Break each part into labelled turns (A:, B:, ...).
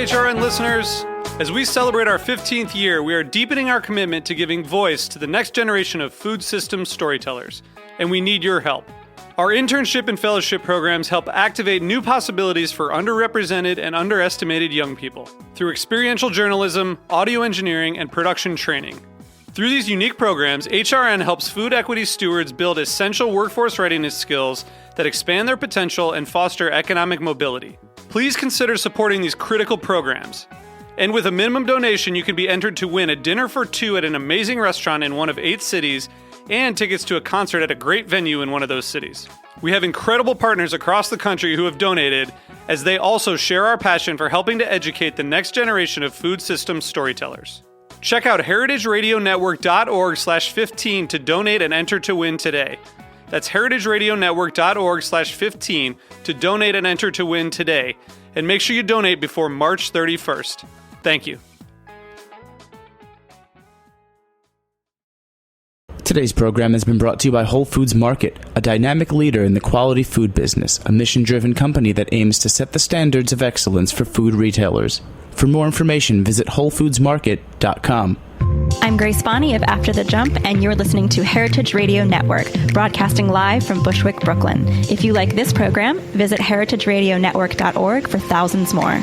A: HRN listeners. As we celebrate our 15th year, we are deepening our commitment to giving voice to the next generation of food systems storytellers, and we need your help. Our internship and fellowship programs help activate new possibilities for underrepresented and underestimated young people through experiential journalism, audio engineering, and production training. Through these unique programs, HRN helps food equity stewards build essential workforce readiness skills that expand their potential and foster economic mobility. Please consider supporting these critical programs. And with a minimum donation, you can be entered to win a dinner for two at an amazing restaurant in one of 8 cities and tickets to a concert at a great venue in one of those cities. We have incredible partners across the country who have donated, as they also share our passion for helping to educate the next generation of food systems storytellers. Check out heritageradionetwork.org/15 to donate and enter to win today. That's heritageradionetwork.org/15 to donate and enter to win today. And make sure you donate before March 31st. Thank you.
B: Today's program has been brought to you by Whole Foods Market, a dynamic leader in the quality food business, a mission-driven company that aims to set the standards of excellence for food retailers. For more information, visit WholeFoodsMarket.com.
C: I'm Grace Bonney of After the Jump, and you're listening to Heritage Radio Network, broadcasting live from Bushwick, Brooklyn. If you like this program, visit heritageradionetwork.org for thousands more.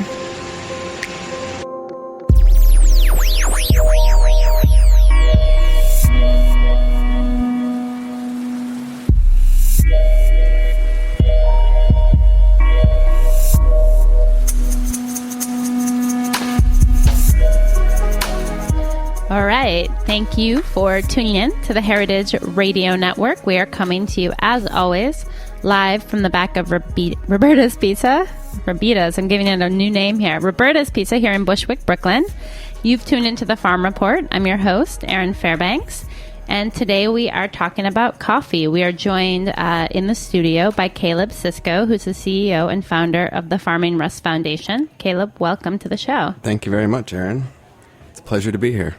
D: All right. Thank you for tuning in to the Heritage Radio Network. We are coming to you, as always, live from the back of Roberta's Pizza. Roberta's, I'm giving it a new name here. Roberta's Pizza here in Bushwick, Brooklyn. You've tuned into the Farm Report. I'm your host, Erin Fairbanks. And today we are talking about coffee. We are joined in the studio by Caleb Sisco, who's the CEO and founder of the Farming Rust Foundation. Caleb, welcome to the show.
E: Thank you very much, Erin. It's a pleasure to be here.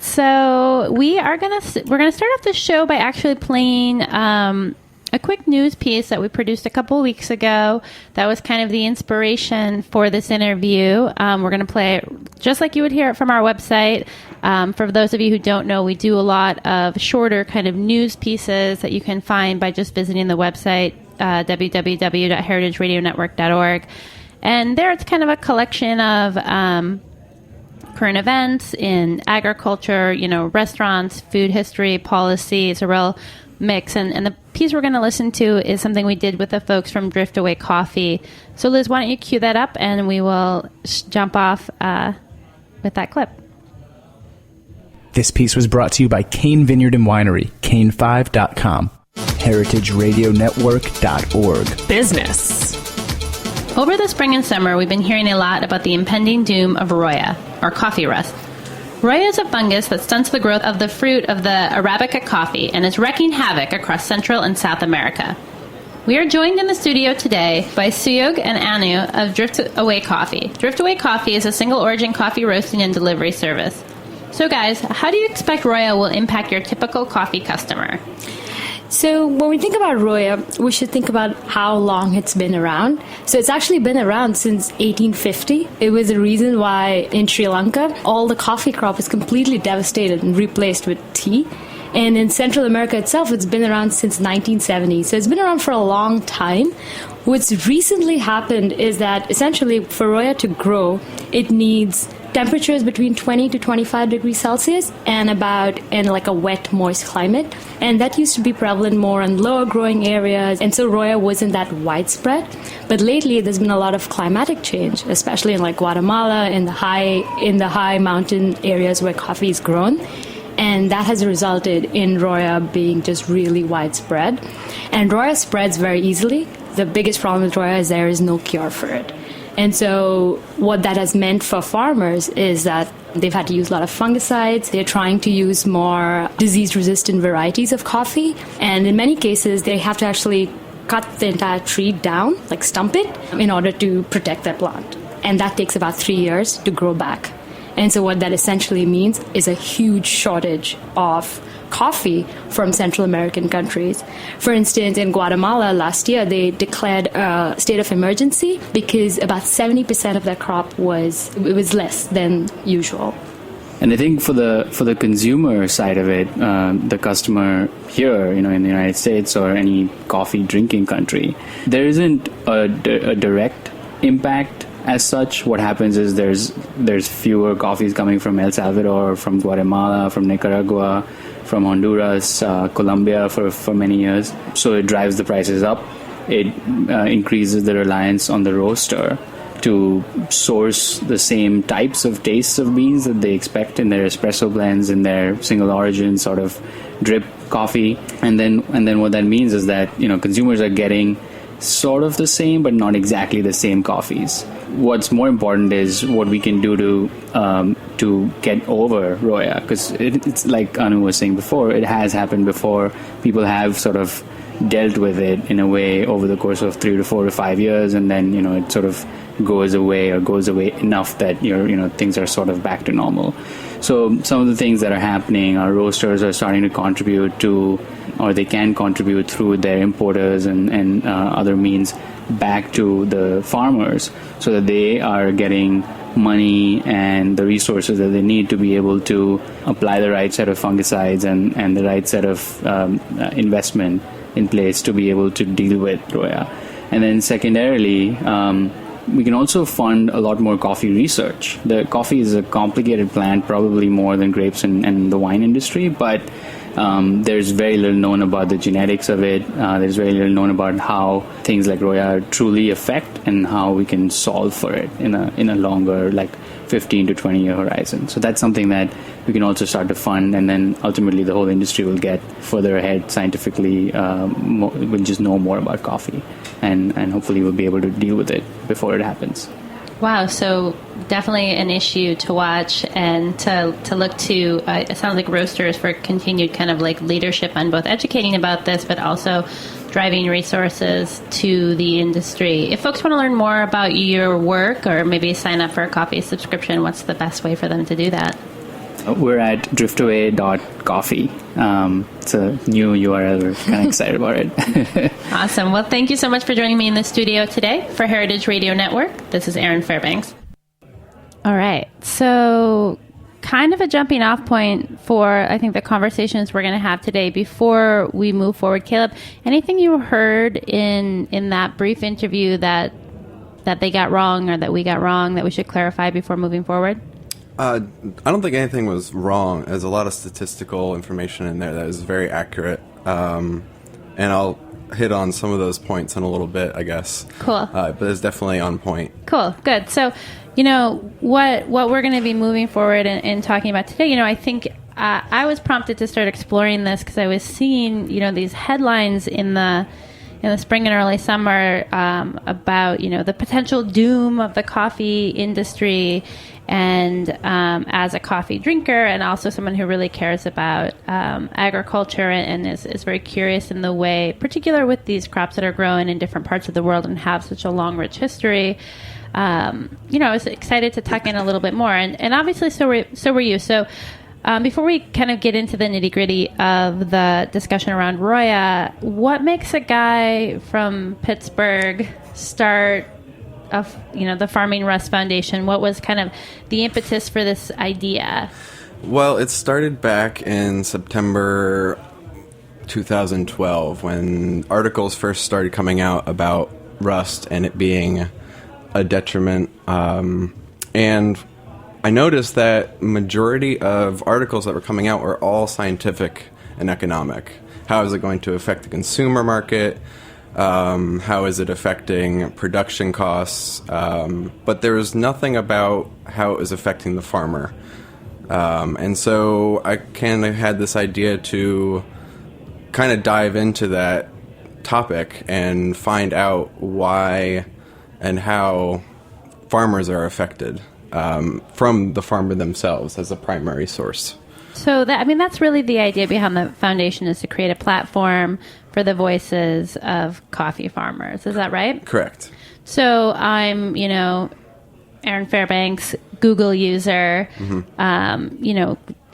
D: So we're gonna start off the show by actually playing a quick news piece that we produced a couple of weeks ago. That was kind of the inspiration for this interview. We're going to play it just like you would hear it from our website. For those of you who don't know, we do a lot of shorter kind of news pieces that you can find by just visiting the website, www.heritageradionetwork.org. And there it's kind of a collection of current events in agriculture, restaurants, food history, policy. It's a real mix. And the piece we're going to listen to is something we did with the folks from Driftaway Coffee. So Liz, why don't you cue that up and we will jump off with that clip.
B: This piece was brought to you by Cane Vineyard and Winery, cane5.com, heritageradionetwork.org.
F: Business.
D: Over the spring and summer, we've been hearing a lot about the impending doom of Roya, or coffee rust. Roya is a fungus that stunts the growth of the fruit of the Arabica coffee and is wreaking havoc across Central and South America. We are joined in the studio today by Suyog and Anu of Driftaway Coffee. Driftaway Coffee is a single-origin coffee roasting and delivery service. So guys, how do you expect Roya will impact your typical coffee customer?
F: So when we think about Roya, we should think about how long it's been around. So it's actually been around since 1850. It was the reason why in Sri Lanka, all the coffee crop is completely devastated and replaced with tea. And in Central America itself, it's been around since 1970. So it's been around for a long time. What's recently happened is that essentially for Roya to grow, it needs temperatures between 20 to 25 degrees Celsius and like a wet, moist climate. And that used to be prevalent more in lower growing areas. And so Roya wasn't that widespread. But lately, there's been a lot of climatic change, especially in like Guatemala, in the high mountain areas where coffee is grown. And that has resulted in Roya being just really widespread. And Roya spreads very easily. The biggest problem with Roya is there is no cure for it. And so what that has meant for farmers is that they've had to use a lot of fungicides. They're trying to use more disease-resistant varieties of coffee. And in many cases, they have to actually cut the entire tree down, like stump it, in order to protect their plant. And that takes about 3 years to grow back. And so what that essentially means is a huge shortage of coffee from Central American countries. For instance, in Guatemala last year, they declared a state of emergency because about 70% of their crop was less than usual.
G: And I think for the consumer side of it, the customer here, in the United States or any coffee drinking country, there isn't a direct impact as such. What happens is there's fewer coffees coming from El Salvador, from Guatemala, from Nicaragua, from Honduras, Colombia for many years. So it drives the prices up. It increases the reliance on the roaster to source the same types of tastes of beans that they expect in their espresso blends, in their single origin sort of drip coffee. And then what that means is that, consumers are getting sort of the same, but not exactly the same coffees. What's more important is what we can do to get over Roya, because it's like Anu was saying before, it has happened before. People have sort of dealt with it in a way over the course of 3 to 4 to 5 years, and then it sort of goes away enough that things are sort of back to normal. So some of the things that are happening, our roasters are starting to contribute to, or they can contribute through their importers and other means back to the farmers, so that they are getting money and the resources that they need to be able to apply the right set of fungicides and the right set of investment in place to be able to deal with Roya. And then secondarily, we can also fund a lot more coffee research. The coffee is a complicated plant, probably more than grapes and the wine industry, but there's very little known about the genetics of it. There's very little known about how things like Roya truly affect and how we can solve for it in a longer, like 15 to 20 year horizon. So that's something that we can also start to fund, and then ultimately the whole industry will get further ahead scientifically. We'll just know more about coffee, and hopefully we'll be able to deal with it before it happens.
D: Wow, so definitely an issue to watch and to look to. It sounds like roasters for continued kind of like leadership on both educating about this, but also driving resources to the industry. If folks want to learn more about your work or maybe sign up for a coffee subscription, what's the best way for them to do that?
G: We're at driftaway.coffee. It's a new URL. We're kind of excited about it.
D: Awesome. Well, thank you so much for joining me in the studio today for Heritage Radio Network. This is Erin Fairbanks. All right. So kind of a jumping off point for, I think, the conversations we're going to have today before we move forward. Caleb, anything you heard in that brief interview that they got wrong or that we got wrong that we should clarify before moving forward?
E: I don't think anything was wrong. There's a lot of statistical information in there that is very accurate. And I'll hit on some of those points in a little bit, I guess.
D: Cool.
E: But it's definitely on point.
D: Cool. Good. So, what we're going to be moving forward and talking about today, I think I was prompted to start exploring this because I was seeing, these headlines in the spring and early summer about, the potential doom of the coffee industry. And as a coffee drinker and also someone who really cares about agriculture and is very curious in the way, particular with these crops that are grown in different parts of the world and have such a long, rich history, I was excited to tuck in a little bit more. And obviously so were you. So before we kind of get into the nitty-gritty of the discussion around Roya, what makes a guy from Pittsburgh start of the Farming Rust Foundation? What was kind of the impetus for this idea?
E: Well, it started back in September 2012 when articles first started coming out about rust and it being a detriment. And I noticed that majority of articles that were coming out were all scientific and economic. How is it going to affect the consumer market? How is it affecting production costs? But there was nothing about how it was affecting the farmer. And so I kind of had this idea to kind of dive into that topic and find out why and how farmers are affected from the farmer themselves as a primary source.
D: So that's really the idea behind the foundation, is to create a platform for the voices of coffee farmers. Is that right?
E: Correct.
D: So I'm, Erin Fairbanks, Google user,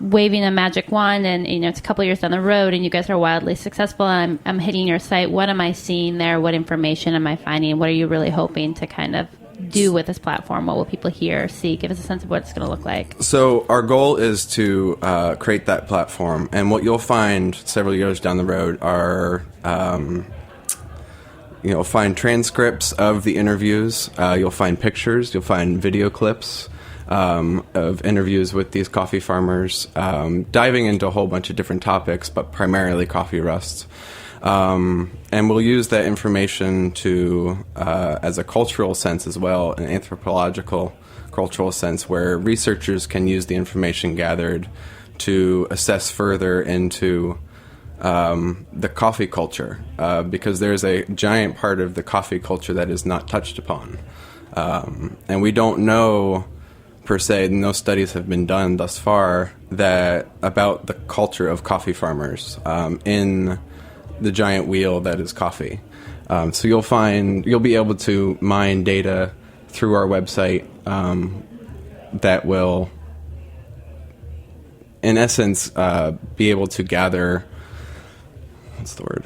D: waving a magic wand and, it's a couple years down the road and you guys are wildly successful and I'm hitting your site. What am I seeing there? What information am I finding? What are you really hoping to kind of do with this platform? What will people hear, see? Give us a sense of what it's going to look like.
E: So our goal is to create that platform. And what you'll find several years down the road are, you'll find transcripts of the interviews. You'll find pictures. You'll find video clips of interviews with these coffee farmers, diving into a whole bunch of different topics, but primarily coffee rust. And we'll use that information to, as a cultural sense as well, an anthropological cultural sense, where researchers can use the information gathered to assess further into the coffee culture, because there's a giant part of the coffee culture that is not touched upon. And we don't know, per se, no studies have been done thus far about the culture of coffee farmers in the giant wheel that is coffee. So you'll be able to mine data through our website that will, in essence, be able to gather, what's the word?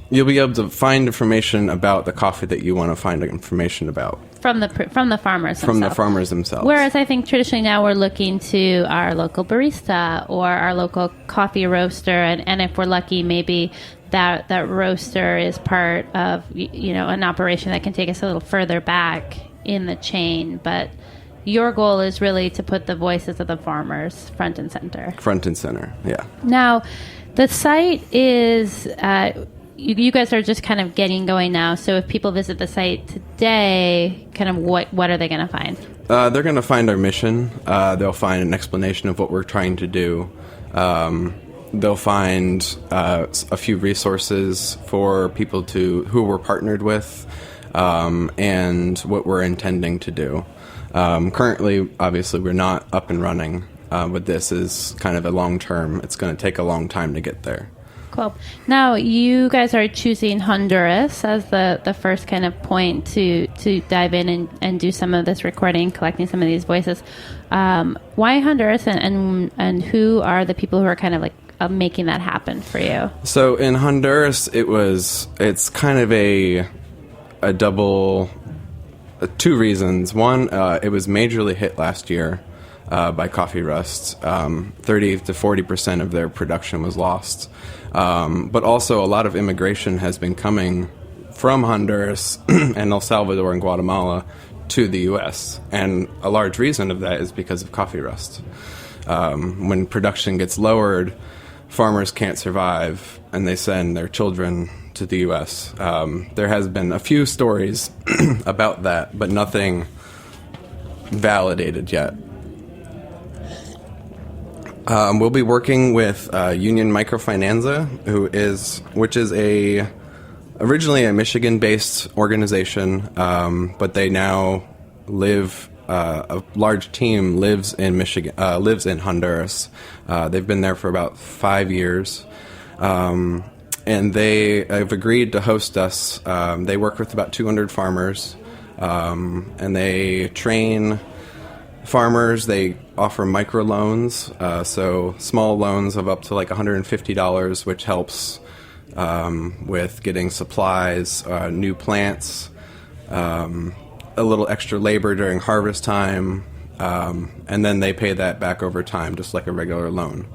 E: You'll be able to find information about the coffee that you want to find information about.
D: From the farmers themselves.
E: From the farmers themselves.
D: Whereas I think traditionally now we're looking to our local barista or our local coffee roaster, and if we're lucky, maybe that roaster is part of an operation that can take us a little further back in the chain. But your goal is really to put the voices of the farmers front and center. Front and center, yeah. Now, the site is... You guys are just kind of getting going now. So if people visit the site today, kind of what are they going to find? They're going to find our mission. They'll find an explanation of what we're trying to do. They'll find a few resources for people who we're partnered with, and what we're intending to do. Currently, obviously, we're not up and running, but this is kind of a long term. It's going to take a long time to get there. Cool. Now, you guys are choosing Honduras as the first kind of point to dive in and do some of this recording, collecting some of these voices. Why Honduras, and who are the people who are kind of like making that happen for you? So in Honduras, it's kind of a double, two reasons. One, it was majorly hit last year by coffee rust. 30 to 40% of their production was lost. But also a lot of immigration has been coming from Honduras and El Salvador and Guatemala to the U.S. And a large reason of that is because of coffee rust. When production gets lowered, farmers can't survive, and they send their children to the U.S. There has been a few stories about that, but nothing validated yet. We'll be working with Union Microfinanza, which is originally a Michigan-based organization, but they now live. A large team lives in Michigan, lives in Honduras. They've been there for about 5 years, and they have agreed to host us. They work with about 200 farmers, and they train farmers. They offer microloans, so small loans of up to like $150, which helps with getting supplies, new plants, a little extra labor during harvest time, and then they pay that back over time, just like a regular loan.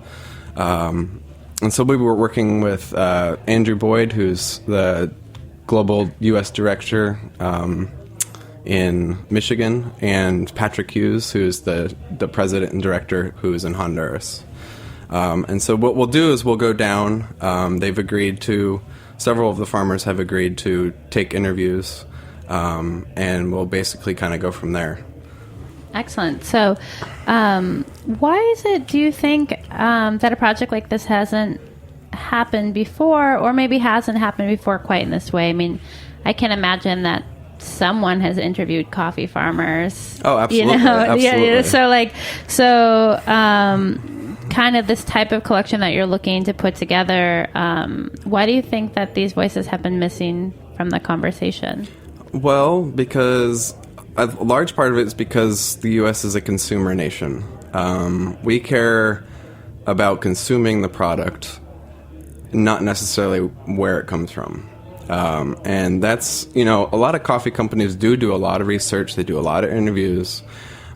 D: And so we were working with Andrew Boyd, who's the global U.S. director in Michigan, and Patrick Hughes, who's the president and director, who's in Honduras. And so what we'll do is we'll go down. Several of the farmers have agreed to take interviews, and we'll basically kind of go from there. Excellent. So why is it, do you think, that a project like this hasn't happened before, or maybe hasn't happened before quite in this way? I mean, I can imagine that someone has interviewed coffee farmers. Oh, absolutely. Absolutely. Yeah. So kind of this type of collection that you're looking to put together, why do you think that these voices have been missing from the conversation? Well, because a large part of it is because the U.S. is a consumer nation.
E: We care about consuming the product, not necessarily where it comes from. And that's, a lot of coffee companies do a lot of research, they do a lot of interviews,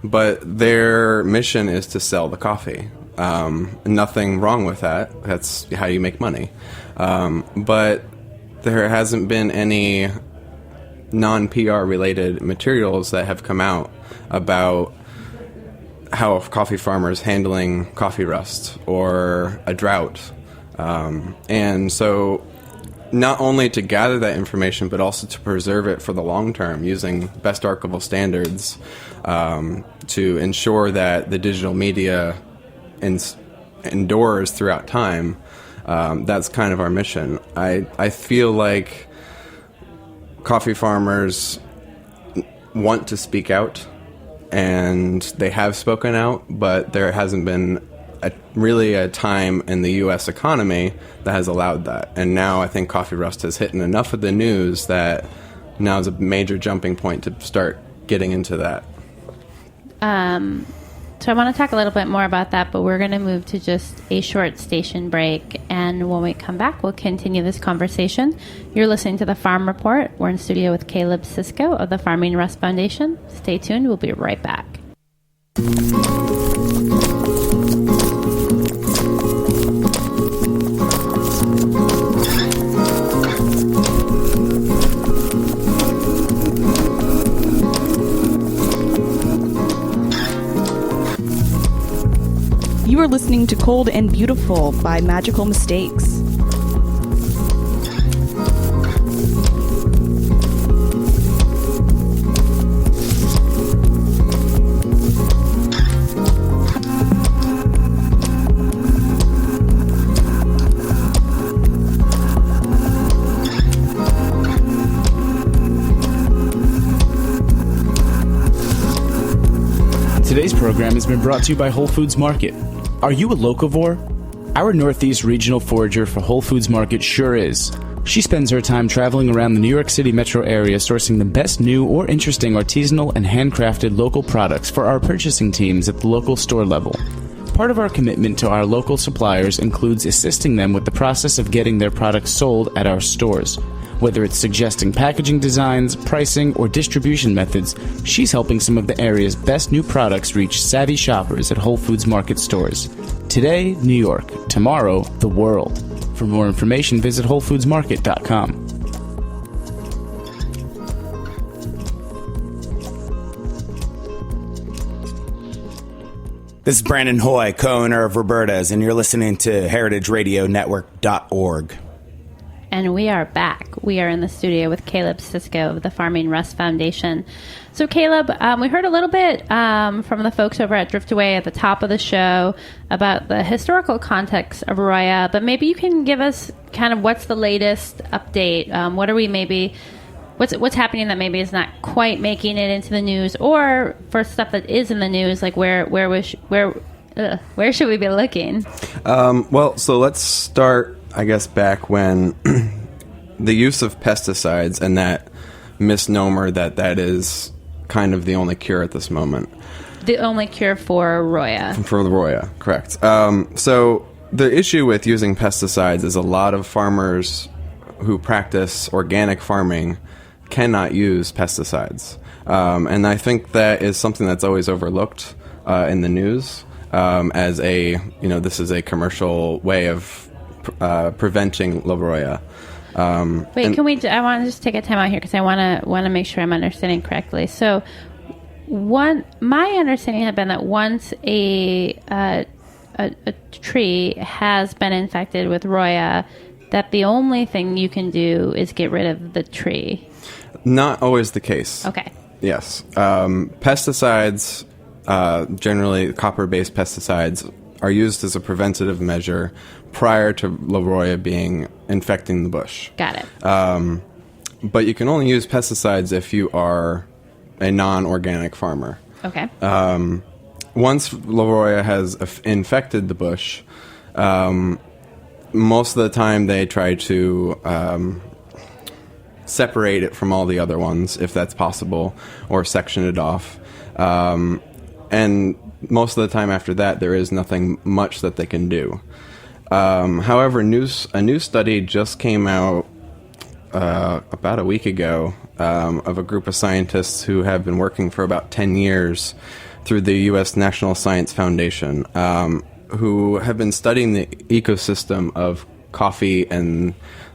E: but their mission is to sell the coffee. Nothing wrong with that. That's how you make money. But there hasn't been any non-PR related materials that have come out about how a coffee farmer is handling coffee rust or a drought. And so not only to gather that information, but also to preserve it for the long term using best archival standards to ensure that the digital media endures throughout time. That's kind of our mission. I feel like coffee farmers want to speak out, and they have spoken out, but there hasn't been really a time in the U.S. economy that has allowed that. And now I think coffee rust has hit enough of the news that now is a major jumping point to start getting into that.
D: So I want to talk a little bit more about that, but we're going to move to just a short station break. And when we come back, we'll continue this conversation. You're listening to The Farm Report. We're in studio with Caleb Sisco of the Farming Rust Foundation. Stay tuned. We'll be right back.
H: You are listening to Cold and Beautiful by Magical Mistakes.
B: Today's program has been brought to you by Whole Foods Market. Are you a locavore? Our Northeast regional forager for Whole Foods Market sure is. She spends her time traveling around the New York City metro area sourcing the best new or interesting artisanal and handcrafted local products for our purchasing teams at the local store level. Part of our commitment to our local suppliers includes assisting them with the process of getting their products sold at our stores. Whether it's suggesting packaging designs, pricing, or distribution methods, she's helping some of the area's best new products reach savvy shoppers at Whole Foods Market stores. Today, New York. Tomorrow, the world. For more information, visit WholeFoodsMarket.com.
I: This is Brandon Hoy, co-owner of Roberta's, and you're listening to HeritageRadioNetwork.org.
D: And we are back. We are in the studio with Caleb Sisco of the Farming Rust Foundation. So, Caleb, we heard a little bit from the folks over at Driftaway at the top of the show about the historical context of Roya, but maybe you can give us kind of what's the latest update. What are we maybe... What's happening that maybe is not quite making it into the news, or for stuff that is in the news, like where should we be looking?
E: Well, so let's start, I guess, back when the use of pesticides and that misnomer that is kind of the only cure at this moment.
D: The only cure for Roya.
E: For the Roya, correct. So the issue with using pesticides is a lot of farmers who practice organic farming cannot use pesticides. And I think that is something that's always overlooked in the news as this is a commercial way of preventing La Roya.
D: Wait, I want to just take a time out here because I want to make sure I'm understanding correctly. So my understanding had been that once a tree has been infected with Roya, that the only thing you can do is get rid of the tree.
E: Not always the case.
D: Okay.
E: Yes. Pesticides, generally copper-based pesticides, are used as a preventative measure prior to La Roya infecting the bush.
D: Got it.
E: But you can only use pesticides if you are a non-organic farmer.
D: Okay.
E: Once La Roya has infected the bush, most of the time they try to separate it from all the other ones, if that's possible, or section it off. and most of the time after that, there is nothing much that they can do. However, a new study just came out about a week ago of a group of scientists who have been working for about 10 years through the U.S. National Science Foundation, who have been studying the ecosystem of coffee and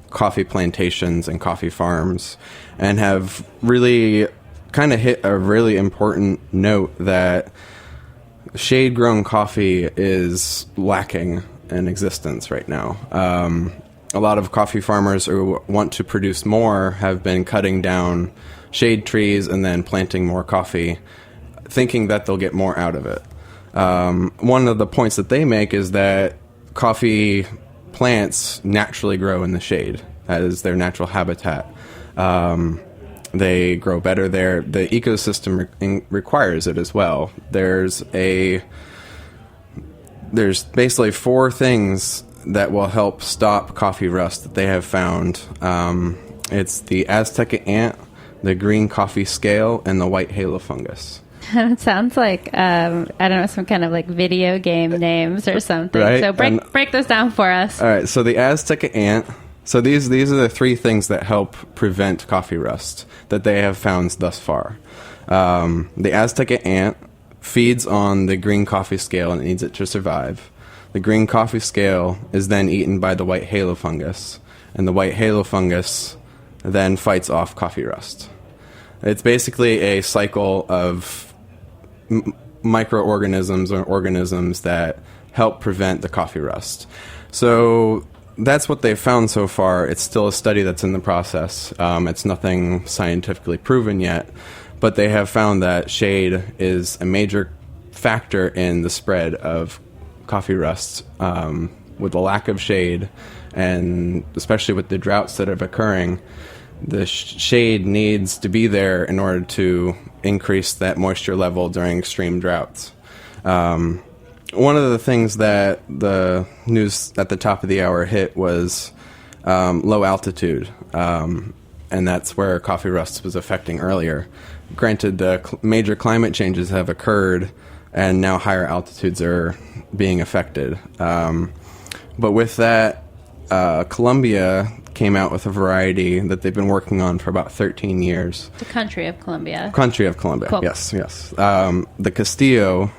E: coffee plantations and coffee farms, and have really kind of hit a really important note that shade-grown coffee is lacking in existence right now. A lot of coffee farmers who want to produce more have been cutting down shade trees and then planting more coffee, thinking that they'll get more out of it. One of the points that they make is that coffee plants naturally grow in the shade. That is their natural habitat. They grow better there. The ecosystem requires it as well. There's basically 4 things that will help stop coffee rust that they have found. It's the Azteca ant, the green coffee scale, and the white halo fungus.
D: It sounds like, I don't know, some kind of like video game names or something.
E: Right?
D: So break those down for us.
E: All right, so the Azteca ant. So these are the 3 things that help prevent coffee rust that they have found thus far. The Azteca ant feeds on the green coffee scale and needs it to survive. The green coffee scale is then eaten by the white halo fungus, and the white halo fungus then fights off coffee rust. It's basically a cycle of microorganisms or organisms that help prevent the coffee rust. So that's what they've found so far. It's still a study that's in the process. It's nothing scientifically proven yet, but they have found that shade is a major factor in the spread of coffee rust. With the lack of shade, and especially with the droughts that are occurring, the shade needs to be there in order to increase that moisture level during extreme droughts. One of the things that the news at the top of the hour hit was low altitude, and that's where coffee rust was affecting earlier. Granted, the major climate changes have occurred, and now higher altitudes are being affected. But with that, Colombia came out with a variety that they've been working on for about 13 years.
D: The country of Colombia.
E: Country of Colombia,
D: cool.
E: Yes. The Castillo,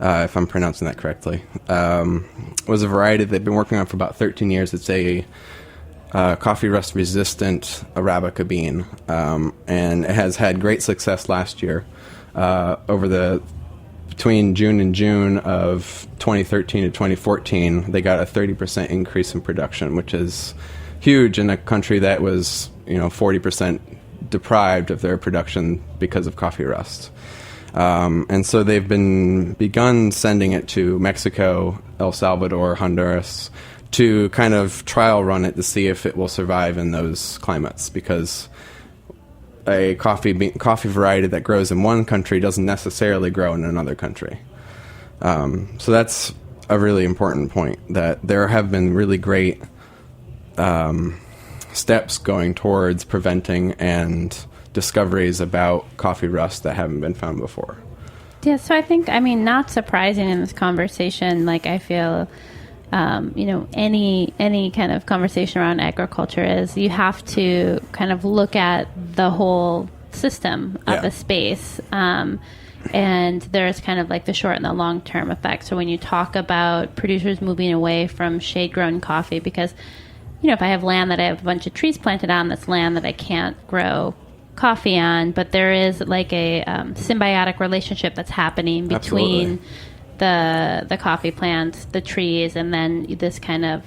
E: if I'm pronouncing that correctly, was a variety they've been working on for about 13 years. It's a coffee rust resistant Arabica bean, and it has had great success last year. Between June and June of 2013 to 2014, they got a 30% increase in production, which is huge in a country that was 40% deprived of their production because of coffee rust. And so they've begun sending it to Mexico, El Salvador, Honduras, to kind of trial run it to see if it will survive in those climates, because a coffee variety that grows in one country doesn't necessarily grow in another country. So that's a really important point, that there have been really great steps going towards preventing and discoveries about coffee rust that haven't been found before.
D: Yeah, so I think, not surprising in this conversation, I feel, any kind of conversation around agriculture is you have to kind of look at the whole system of a space. And there's kind of the short and the long-term effects. So when you talk about producers moving away from shade-grown coffee, because, if I have land that I have a bunch of trees planted on, that's land that I can't grow coffee on, but there is a symbiotic relationship that's happening between the coffee plants, the trees, and then this kind of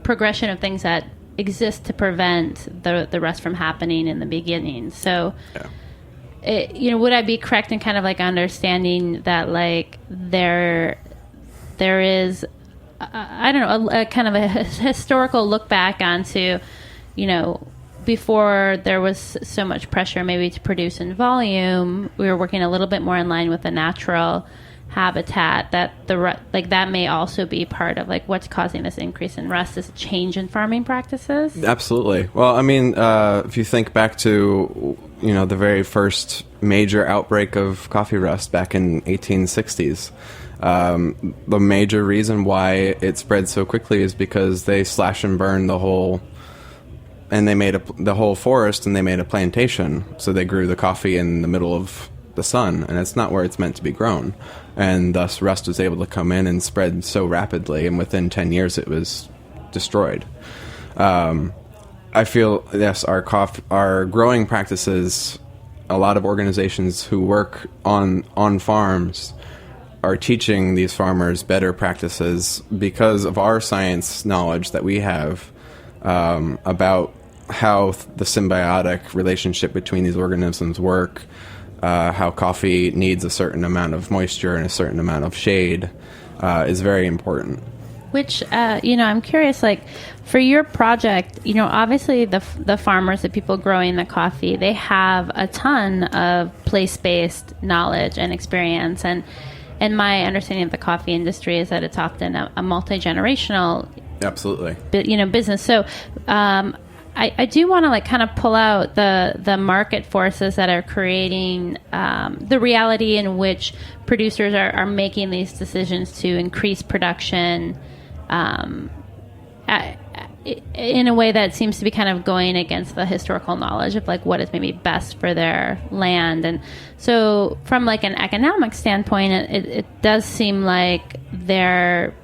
D: progression of things that exist to prevent the rest from happening in the beginning. So, would I be correct in kind of understanding that there is a kind of a historical look back onto, before there was so much pressure maybe to produce in volume, we were working a little bit more in line with the natural habitat, that that may also be part of what's causing this increase in rust, is a change in farming practices?
E: Absolutely. Well, if you think back to the very first major outbreak of coffee rust back in 1860s. The major reason why it spread so quickly is because they slash and burn the whole forest, and they made a plantation. So they grew the coffee in the middle of the sun, and it's not where it's meant to be grown. And thus rust was able to come in and spread so rapidly, and within 10 years it was destroyed. I feel, yes, our growing practices, a lot of organizations who work on farms are teaching these farmers better practices because of our science knowledge that we have about how the symbiotic relationship between these organisms work, how coffee needs a certain amount of moisture and a certain amount of shade is very important.
D: Which, I'm curious, like, for your project, obviously the farmers, the people growing the coffee, they have a ton of place-based knowledge and experience. And my understanding of the coffee industry is that it's often a multi-generational
E: Absolutely.
D: Business. So I do want to kind of pull out the market forces that are creating the reality in which producers are making these decisions to increase production in a way that seems to be kind of going against the historical knowledge of like what is maybe best for their land. And so from like an economic standpoint, it does seem like there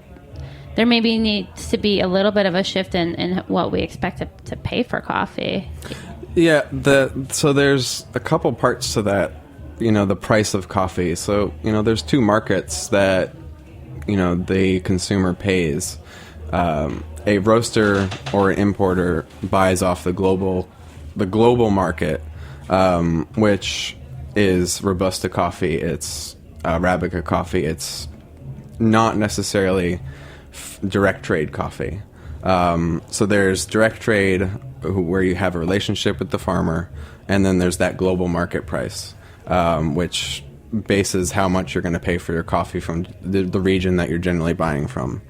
D: maybe needs to be a little bit of a shift in what we expect to pay for coffee.
E: Yeah, so there's a couple parts to that, the price of coffee. So, there's two markets that, the consumer pays. A roaster or an importer buys off the global market, which is Robusta coffee, it's Arabica coffee, it's not necessarily direct trade coffee. So there's direct trade where you have a relationship with the farmer, and then there's that global market price, which bases how much you're going to pay for your coffee from the region that you're generally buying from.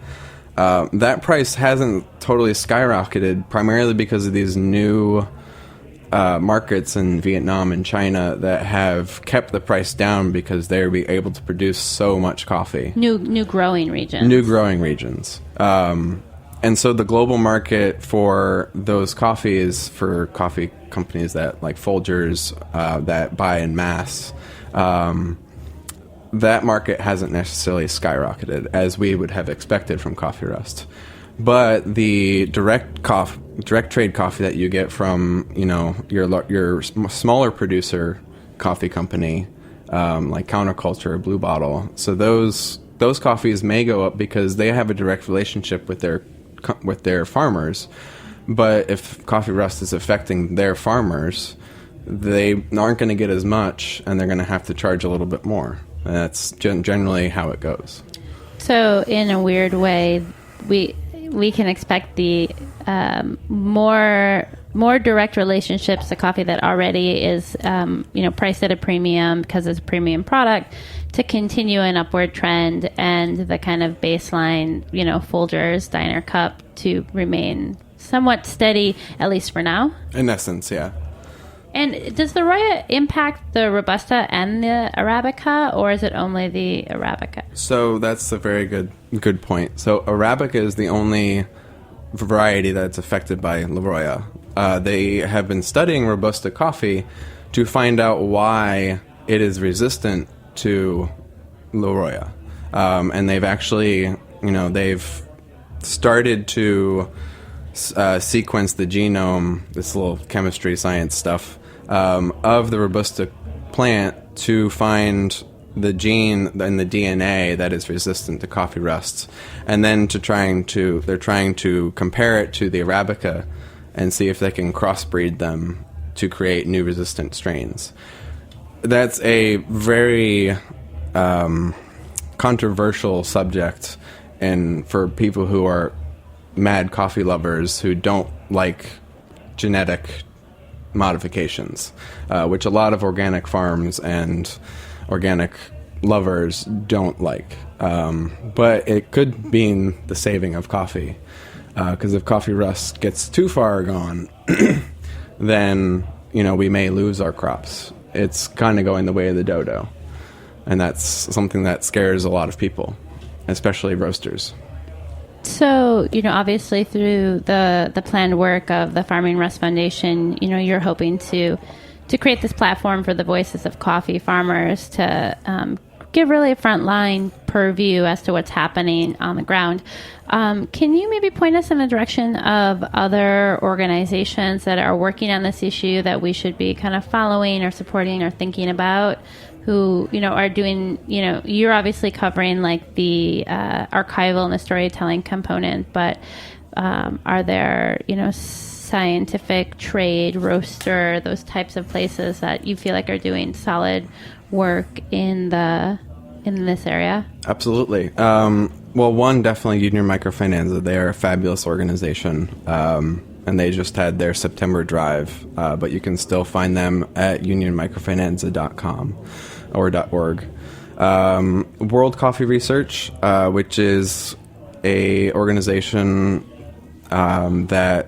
E: That price hasn't totally skyrocketed, primarily because of these new markets in Vietnam and China that have kept the price down because they're able to produce so much coffee.
D: New growing regions.
E: New growing regions. And so the global market for those coffees, for coffee companies that like Folgers that buy in mass, that market hasn't necessarily skyrocketed as we would have expected from coffee rust. But the direct trade coffee that you get from your smaller producer coffee company, like Counterculture or Blue Bottle, so those coffees may go up because they have a direct relationship with their farmers. But if coffee rust is affecting their farmers, they aren't going to get as much, and they're going to have to charge a little bit more. And that's generally how it goes. So
D: in a weird way, we can expect the more direct relationships to coffee that already is priced at a premium because it's a premium product to continue an upward trend, and the kind of baseline Folgers Diner Cup to remain somewhat steady, at least for now. In essence, yeah. And does the Roya impact the Robusta and the Arabica, or is it only the Arabica? So that's a very good point. So Arabica is the only variety that's affected by La Roya. They have been studying Robusta coffee to find out why it is resistant to La Roya. And they've actually, they've started to sequence the genome, this little chemistry science stuff, of the Robusta plant to find the gene in the DNA that is resistant to coffee rust, and then they're trying to compare it to the Arabica and see if they can crossbreed them to create new resistant strains. That's a very controversial subject, and for people who are mad coffee lovers who don't like genetic modifications, which a lot of organic farms and organic lovers don't like. But it could mean the saving of coffee, because if coffee rust gets too far gone, then
E: we may lose our crops. It's kind of going the way of the dodo. And that's something that scares a lot of people, especially roasters.
D: So, obviously through the planned work of the Farming Rust Foundation, you're hoping to create this platform for the voices of coffee farmers to give really a frontline purview as to what's happening on the ground. Can you maybe point us in the direction of other organizations that are working on this issue that we should be kind of following or supporting or thinking about, who, are doing, you're obviously covering like the archival and the storytelling component, but are there, scientific, trade, roaster, those types of places that you feel like are doing solid work in this area?
E: Absolutely. Well, one, definitely Union Microfinance. They are a fabulous organization, and they just had their September drive, but you can still find them at unionmicrofinanza.com or .org. World Coffee Research, which is a organization that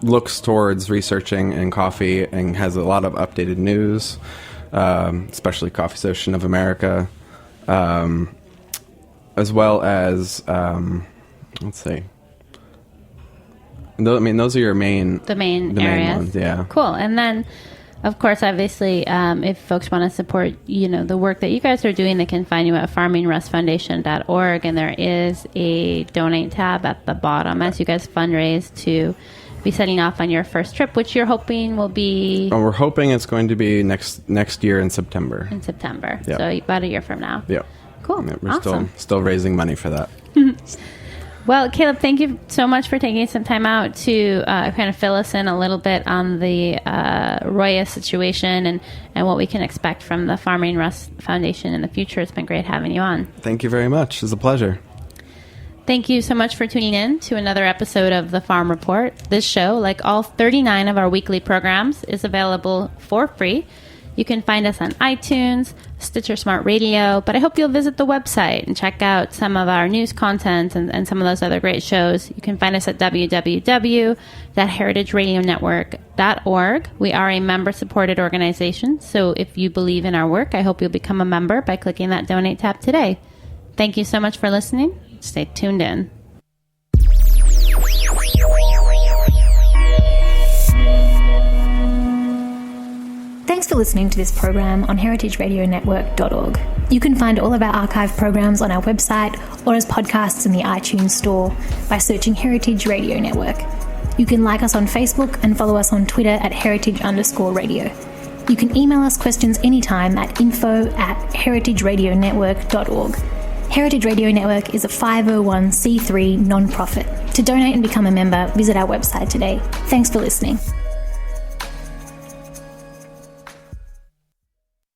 E: looks towards researching in coffee and has a lot of updated news, especially Coffee Association of America, as well as, let's see. Those are your main
D: areas.
E: Ones, yeah.
D: Cool. And then, of course, obviously, if folks want to support, the work that you guys are doing, they can find you at farmingrustfoundation.org, and there is a donate tab at the bottom as you guys fundraise to be setting off on your first trip, which you're hoping will be...
E: We're hoping it's going to be next year in September.
D: In September.
E: Yep.
D: So about a year from now.
E: Yeah.
D: Cool.
E: Yeah, we're
D: awesome.
E: still raising money for that.
D: Well, Caleb, thank you so much for taking some time out to kind of fill us in a little bit on the Roya situation and what we can expect from the Farming Rust Foundation in the future. It's been great having you on.
E: Thank you very much. It's a pleasure.
D: Thank you so much for tuning in to another episode of The Farm Report. This show, like all 39 of our weekly programs, is available for free. You can find us on iTunes, Stitcher Smart Radio, but I hope you'll visit the website and check out some of our news content and some of those other great shows. You can find us at www.heritageradionetwork.org. We are a member-supported organization, so if you believe in our work, I hope you'll become a member by clicking that donate tab today. Thank you so much for listening. Stay tuned in.
J: Thanks for listening to this program on heritageradionetwork.org. You can find all of our archive programs on our website or as podcasts in the iTunes store by searching Heritage Radio Network. You can like us on Facebook and follow us on Twitter at heritage_radio. You can email us questions anytime at info@heritageradionetwork.org. Heritage Radio Network is a 501c3 non-profit. To donate and become a member, visit our website today. Thanks for listening.